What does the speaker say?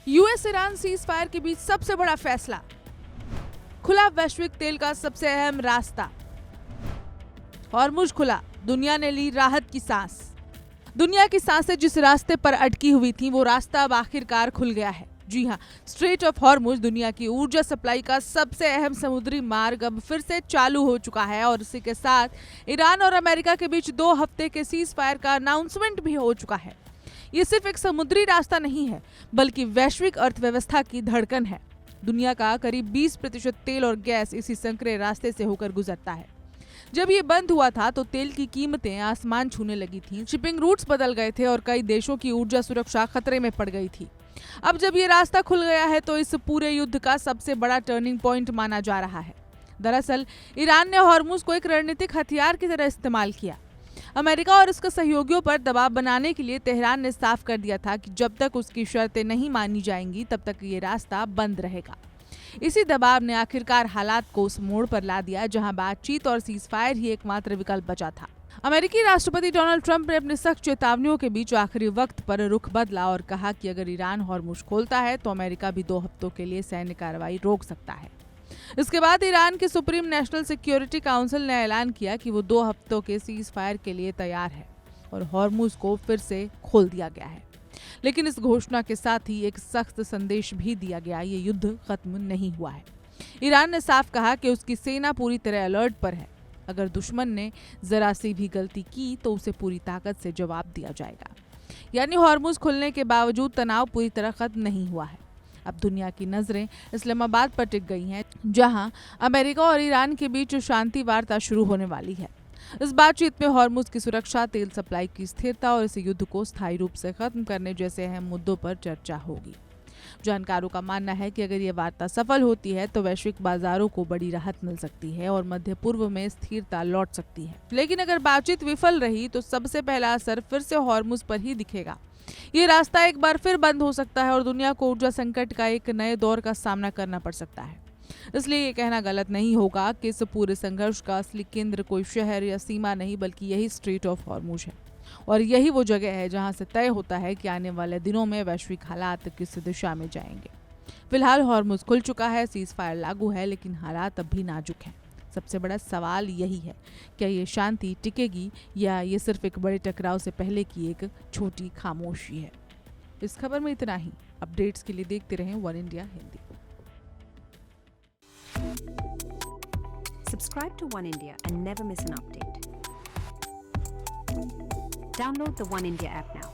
US Iran cease fire के बीच सबसे बड़ा फैसला, खुला वैश्विक तेल का सबसे अहम रास्ता। हॉर्मुज खुला, दुनिया ने ली राहत की सांस। दुनिया की सांसें जिस रास्ते पर अटकी हुई थी वो रास्ता अब आखिरकार खुल गया है। जी हाँ, स्ट्रेट ऑफ हॉर्मुज दुनिया की ऊर्जा सप्लाई का सबसे अहम समुद्री मार्ग अब फिर से चालू हो चुका है और इसी के साथ ईरान और अमेरिका के बीच 2 हफ्ते के सीज फायर का अनाउंसमेंट भी हो चुका है। ये सिर्फ एक समुद्री रास्ता नहीं है, बल्कि वैश्विक अर्थव्यवस्था की धड़कन है। दुनिया का करीब 20% तेल और गैस इसी संकरे रास्ते से होकर गुजरता है। जब ये बंद हुआ था तो तेल की कीमतें आसमान छूने लगी थीं, शिपिंग रूट्स बदल गए थे और कई देशों की ऊर्जा सुरक्षा खतरे में पड़ गई थी। अब जब ये रास्ता खुल गया है तो इस पूरे युद्ध का सबसे बड़ा टर्निंग पॉइंट माना जा रहा है। दरअसल ईरान ने हॉर्मुज को एक रणनीतिक हथियार की तरह इस्तेमाल किया। अमेरिका और उसके सहयोगियों पर दबाव बनाने के लिए तेहरान ने साफ कर दिया था कि जब तक उसकी शर्तें नहीं मानी जाएंगी तब तक ये रास्ता बंद रहेगा। इसी दबाव ने आखिरकार हालात को उस मोड़ पर ला दिया जहां बातचीत और सीज फायर ही एकमात्र विकल्प बचा था। अमेरिकी राष्ट्रपति डोनाल्ड ट्रंप ने अपनी सख्त चेतावनियों के बीच आखिरी वक्त पर रुख बदला और कहा कि अगर ईरान हॉर्मुज खोलता है तो अमेरिका भी 2 हफ्तों के लिए सैन्य कार्रवाई रोक सकता है। इसके बाद ईरान के सुप्रीम नेशनल सिक्योरिटी काउंसिल ने ऐलान किया कि वो 2 हफ्तों के सीज फायर के लिए तैयार है और हॉर्मुज को फिर से खोल दिया गया है। लेकिन इस घोषणा के साथ ही एक सख्त संदेश भी दिया गया, ये युद्ध खत्म नहीं हुआ है। ईरान ने साफ कहा कि उसकी सेना पूरी तरह अलर्ट पर है। अगर दुश्मन ने जरा सी भी गलती की तो उसे पूरी ताकत से जवाब दिया जाएगा। यानी हॉर्मुज खुलने के बावजूद तनाव पूरी तरह खत्म नहीं हुआ है। अब दुनिया की नजरें इस्लामाबाद पर टिक गई हैं, जहां अमेरिका और ईरान के बीच शांति वार्ता शुरू होने वाली है। इस बातचीत में हॉर्मुज की सुरक्षा, तेल सप्लाई की स्थिरता और इस युद्ध को स्थायी रूप से खत्म करने जैसे अहम मुद्दों पर चर्चा होगी। जानकारों का मानना है कि अगर ये वार्ता सफल होती है तो वैश्विक बाजारों को बड़ी राहत मिल सकती है और मध्य पूर्व में स्थिरता लौट सकती है। लेकिन अगर बातचीत विफल रही तो सबसे पहला असर फिर से हॉर्मुज पर ही दिखेगा। ये रास्ता एक बार फिर बंद हो सकता है और दुनिया को ऊर्जा संकट का एक नए दौर का सामना करना पड़ सकता है। इसलिए ये कहना गलत नहीं होगा कि इस पूरे संघर्ष का असली केंद्र कोई शहर या सीमा नहीं, बल्कि यही स्ट्रेट ऑफ हॉर्मुज है और यही वो जगह है जहां से तय होता है कि आने वाले दिनों में वैश्विक हालात किस दिशा में जाएंगे। फिलहाल हॉर्मुज खुल चुका है, सीज फायर लागू है, लेकिन हालात अब भी नाजुक हैं। सबसे बड़ा सवाल यही है, क्या ये शांति टिकेगी या ये सिर्फ एक बड़े टकराव से पहले की एक छोटी खामोशी है। इस खबर में इतना ही। अपडेट्स के लिए देखते रहें one India Hindi. Subscribe to One India and never miss an update. Download the One India app now.